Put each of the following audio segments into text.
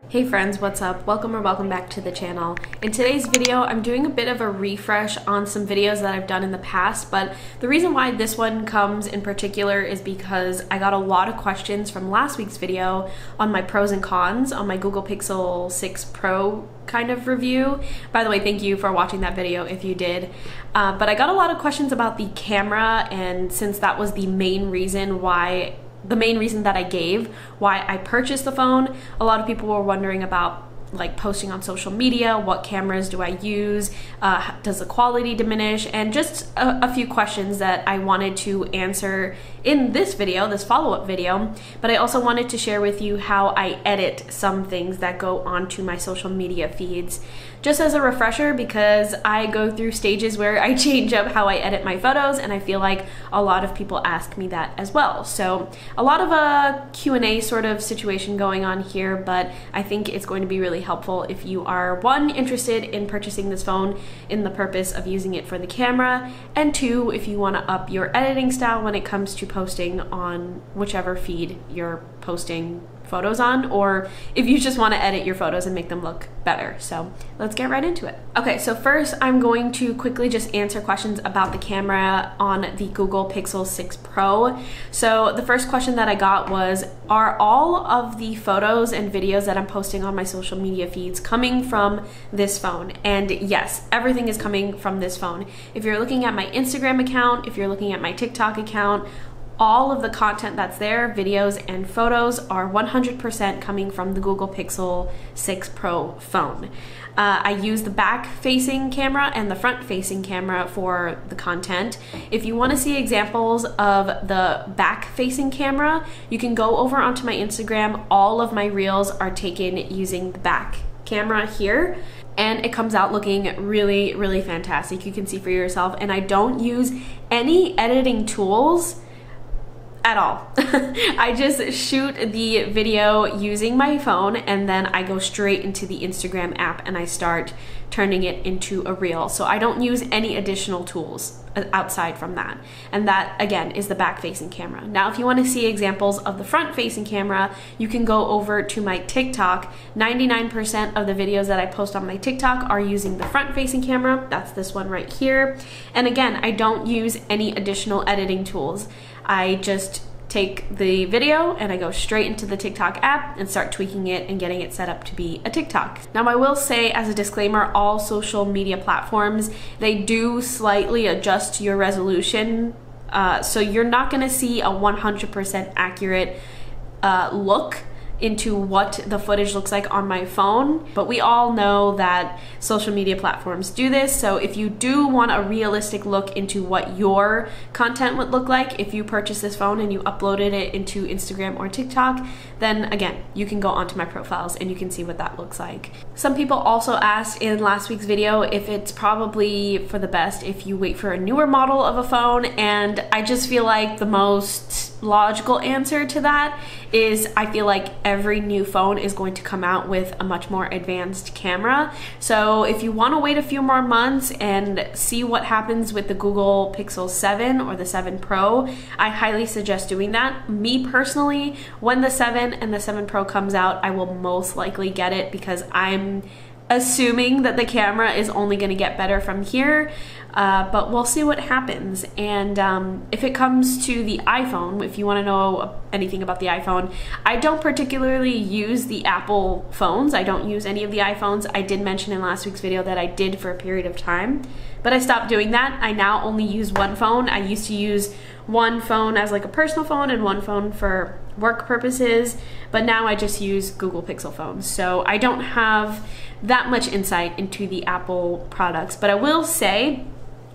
Hey friends, what's up? Welcome or welcome back to the channel. In today's video, I'm doing a bit of a refresh on some videos that I've done in the past, but the reason why this one comes in particular is because I got a lot of questions from last week's video on my pros and cons on my Google Pixel 6 Pro kind of review. By the way, thank you for watching that video if you did. But I got a lot of questions about the camera, and since that was the main reason that I gave why I purchased the phone, a lot of people were wondering about like posting on social media, what cameras do I use, does the quality diminish, and just a few questions that I wanted to answer in this video, this follow-up video. But I also wanted to share with you how I edit some things that go onto my social media feeds, just as a refresher, because I go through stages where I change up how I edit my photos, and I feel like a lot of people ask me that as well. So a lot of a Q&A sort of situation going on here, but I think it's going to be really helpful if you are, one, interested in purchasing this phone in the purpose of using it for the camera, and two, if you want to up your editing style when it comes to posting on whichever feed you're posting photos on, or if you just want to edit your photos and make them look better. So let's get right into it. Okay, so first I'm going to quickly just answer questions about the camera on the Google Pixel 6 Pro. So the first question that I got was, are all of the photos and videos that I'm posting on my social media feeds coming from this phone? And yes, everything is coming from this phone. If you're looking at my Instagram account, if you're looking at my TikTok account, all of the content that's there, videos and photos, are 100% coming from the Google Pixel 6 Pro phone. I use the back-facing camera and the front-facing camera for the content. If you want to see examples of the back-facing camera, you can go over onto my Instagram. All of my reels are taken using the back camera here, and it comes out looking really, really fantastic. You can see for yourself, and I don't use any editing tools at all. I just shoot the video using my phone, and then I go straight into the Instagram app and I start turning it into a reel. So I don't use any additional tools outside from that. And that, again, is the back-facing camera. Now, if you want to see examples of the front-facing camera, you can go over to my TikTok. 99% of the videos that I post on my TikTok are using the front-facing camera. That's this one right here. And again, I don't use any additional editing tools. I just take the video and I go straight into the TikTok app and start tweaking it and getting it set up to be a TikTok. Now, I will say as a disclaimer, all social media platforms, they do slightly adjust your resolution. So you're not gonna see a 100% accurate look into what the footage looks like on my phone, but we all know that social media platforms do this. So if you do want a realistic look into what your content would look like if you purchase this phone and you uploaded it into Instagram or TikTok, then again, you can go onto my profiles and you can see what that looks like. Some people also asked in last week's video if it's probably for the best if you wait for a newer model of a phone, and I just feel like the most logical answer to that is I feel like every new phone is going to come out with a much more advanced camera. So if you want to wait a few more months and see what happens with the Google Pixel 7 or the 7 Pro, I highly suggest doing that. Me personally, when the 7 and the 7 Pro comes out, I will most likely get it because I'm assuming that the camera is only going to get better from here, but we'll see what happens. And if it comes to the iPhone, if you want to know anything about the iPhone, I don't particularly use the Apple phones. I don't use any of the iPhones. I did mention in last week's video that I did for a period of time, but I stopped doing that. I now only use one phone. I used to use one phone as like a personal phone and one phone for work purposes, but now I just use Google Pixel phones. So I don't have that much insight into the Apple products, but I will say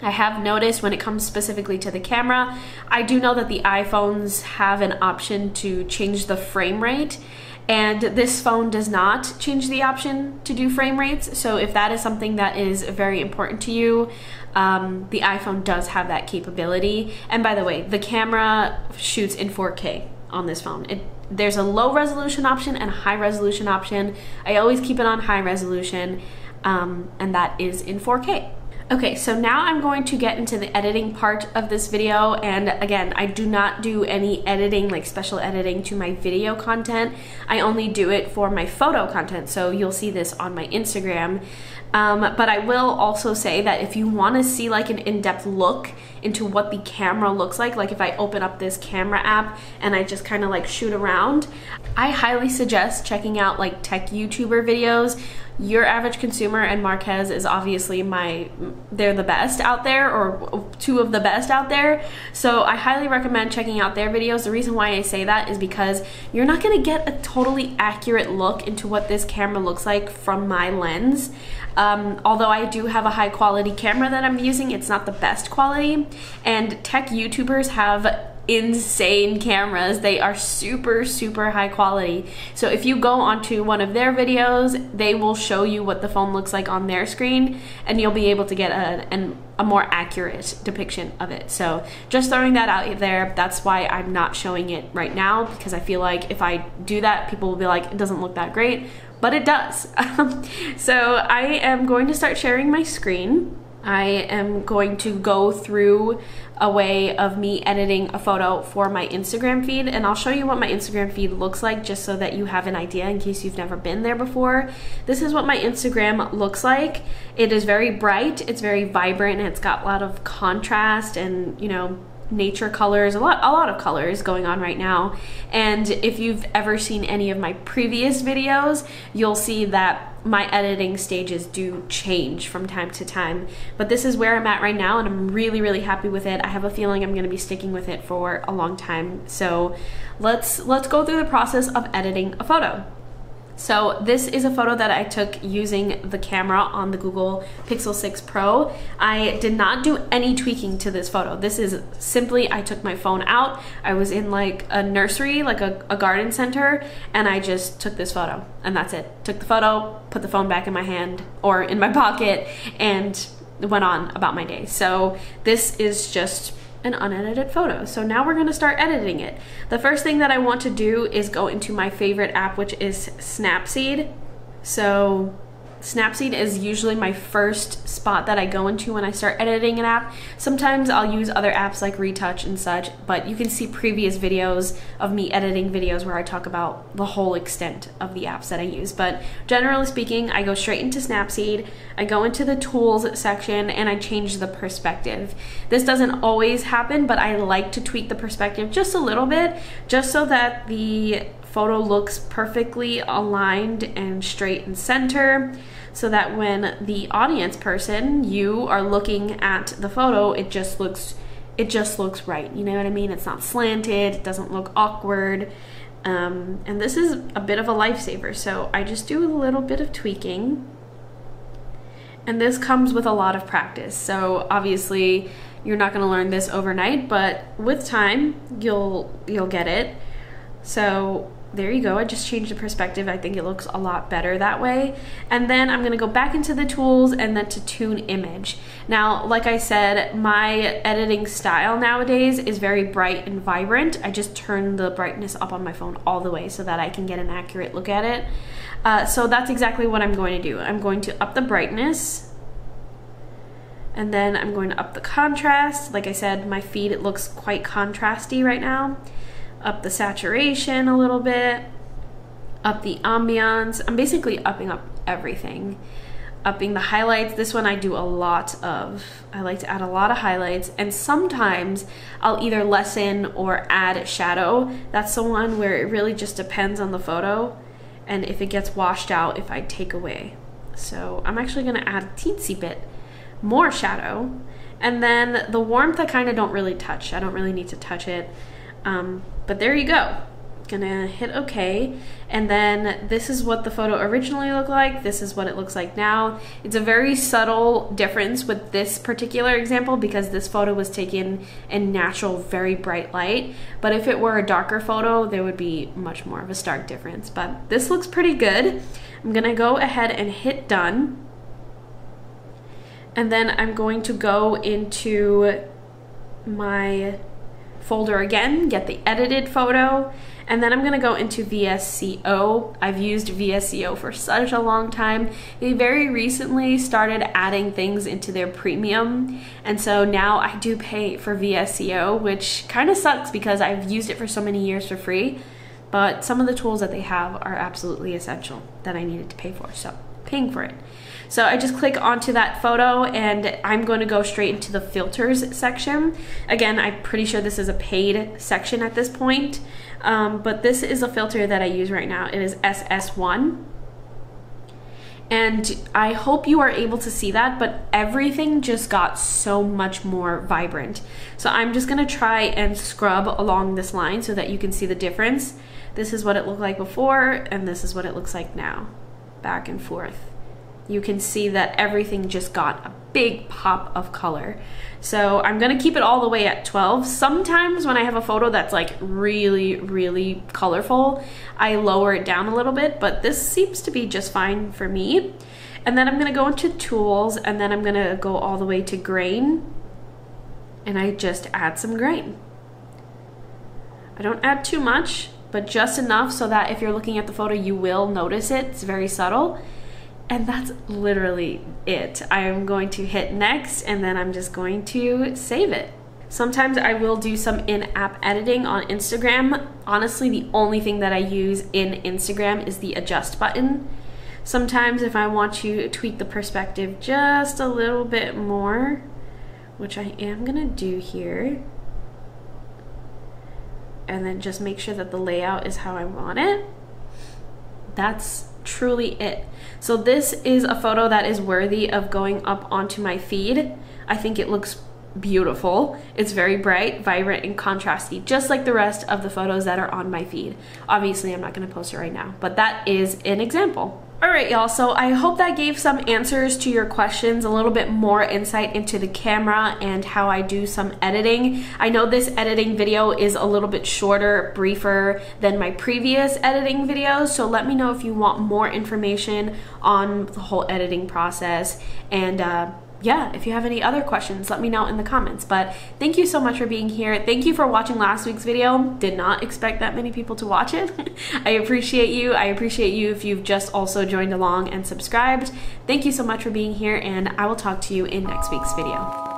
I have noticed when it comes specifically to the camera, I do know that the iPhones have an option to change the frame rate, and this phone does not change the option to do frame rates. So if that is something that is very important to you, the iPhone does have that capability. And by the way, the camera shoots in 4K on this phone. There's a low resolution option and a high resolution option. I always keep it on high resolution, and that is in 4K. Okay, so now I'm going to get into the editing part of this video, and again, I do not do any editing, like special editing to my video content. I only do it for my photo content, so you'll see this on my Instagram. But I will also say that if you want to see like an in-depth look into what the camera looks like if I open up this camera app and I just kind of like shoot around, I highly suggest checking out like tech YouTuber videos. Your Average Consumer and Marques is obviously they're the best out there, or two of the best out there. So I highly recommend checking out their videos. The reason why I say that is because you're not gonna get a totally accurate look into what this camera looks like from my lens. Although I do have a high quality camera that I'm using, it's not the best quality. And tech YouTubers have insane cameras. They are super, super high quality. So if you go onto one of their videos, they will show you what the phone looks like on their screen, and you'll be able to get a more accurate depiction of it. So just throwing that out there, that's why I'm not showing it right now, because I feel like if I do that, people will be like, it doesn't look that great, but it does. So I am going to start sharing my screen. I am going to go through a way of me editing a photo for my Instagram feed, and I'll show you what my Instagram feed looks like just so that you have an idea in case you've never been there before. This is what my Instagram looks like. It is very bright, it's very vibrant, and it's got a lot of contrast and, you know, nature colors, a lot of colors going on right now. And if you've ever seen any of my previous videos, you'll see that my editing stages do change from time to time, but this is where I'm at right now, and I'm really, really happy with it. I have a feeling I'm going to be sticking with it for a long time. So let's go through the process of editing a photo. So this is a photo that I took using the camera on the Google Pixel 6 Pro. I did not do any tweaking to this photo. This is simply, I took my phone out. I was in like a nursery, like a garden center, and I just took this photo, and that's it. Took the photo, put the phone back in my hand or in my pocket, and went on about my day. So this is just an unedited photo. So now we're gonna start editing it. The first thing that I want to do is go into my favorite app, which is Snapseed. So Snapseed is usually my first spot that I go into when I start editing an app. Sometimes I'll use other apps like Retouch and such, but you can see previous videos of me editing videos where I talk about the whole extent of the apps that I use. But generally speaking, I go straight into Snapseed, I go into the tools section, and I change the perspective. This doesn't always happen, but I like to tweak the perspective just a little bit, just so that the photo looks perfectly aligned and straight and center, so that when the audience person, you, are looking at the photo, it just looks right. You know what I mean? It's not slanted, it doesn't look awkward. And this is a bit of a lifesaver, so I just do a little bit of tweaking. And this comes with a lot of practice. So obviously you're not gonna learn this overnight, but with time, you'll get it. So there you go, I just changed the perspective. I think it looks a lot better that way. And then I'm gonna go back into the tools and then to tune image. Now, like I said, my editing style nowadays is very bright and vibrant. I just turn the brightness up on my phone all the way so that I can get an accurate look at it. So that's exactly what I'm going to do. I'm going to up the brightness, and then I'm going to up the contrast. Like I said, my feed, it looks quite contrasty right now. Up the saturation a little bit, up the ambiance. I'm basically upping up everything. Upping the highlights. This one I do a lot of. I like to add a lot of highlights, and sometimes I'll either lessen or add shadow. That's the one where it really just depends on the photo, and if it gets washed out, if I take away. So I'm actually gonna add a teensy bit more shadow, and then the warmth I kind of don't really touch. I don't really need to touch it. But there you go. Gonna hit OK, and then this is what the photo originally looked like. This is what it looks like now. It's a very subtle difference with this particular example because this photo was taken in natural, very bright light. But if it were a darker photo, there would be much more of a stark difference. But this looks pretty good. I'm gonna go ahead and hit done. And then I'm going to go into my folder again, get the edited photo, And then I'm gonna go into VSCO. I've used VSCO for such a long time. They very recently started adding things into their premium. And so now I do pay for VSCO, which kind of sucks because I've used it for so many years for free. But some of the tools that they have are absolutely essential that I needed to pay for, so paying for it. So I just click onto that photo and I'm going to go straight into the filters section. Again, I'm pretty sure this is a paid section at this point, but this is a filter that I use right now. It is SS1. And I hope you are able to see that, but everything just got so much more vibrant. So I'm just gonna try and scrub along this line so that you can see the difference. This is what it looked like before, and this is what it looks like now. Back and forth. You can see that everything just got a big pop of color. So I'm gonna keep it all the way at 12. Sometimes when I have a photo that's like really, really colorful, I lower it down a little bit, but this seems to be just fine for me. And then I'm gonna go into tools, and then I'm gonna go all the way to grain, and I just add some grain. I don't add too much, but just enough so that if you're looking at the photo, you will notice it. It's very subtle. And that's literally it. I am going to hit next, and then I'm just going to save it. Sometimes I will do some in-app editing on Instagram. Honestly, the only thing that I use in Instagram is the adjust button. Sometimes if I want to tweak the perspective just a little bit more, which I am gonna do here, and then just make sure that the layout is how I want it. That's truly it. So this is a photo that is worthy of going up onto my feed. I think it looks beautiful. It's very bright, vibrant, and contrasty, just like the rest of the photos that are on my feed. Obviously, I'm not going to post it right now, but that is an example. All right, y'all, so I hope that gave some answers to your questions, a little bit more insight into the camera and how I do some editing. I know this editing video is a little bit shorter, briefer than my previous editing videos, so let me know if you want more information on the whole editing process. And yeah, if you have any other questions, let me know in the comments. But thank you so much for being here. Thank you for watching last week's video. Did not expect that many people to watch it. I appreciate you. I appreciate you if you've just also joined along and subscribed. Thank you so much for being here, and I will talk to you in next week's video.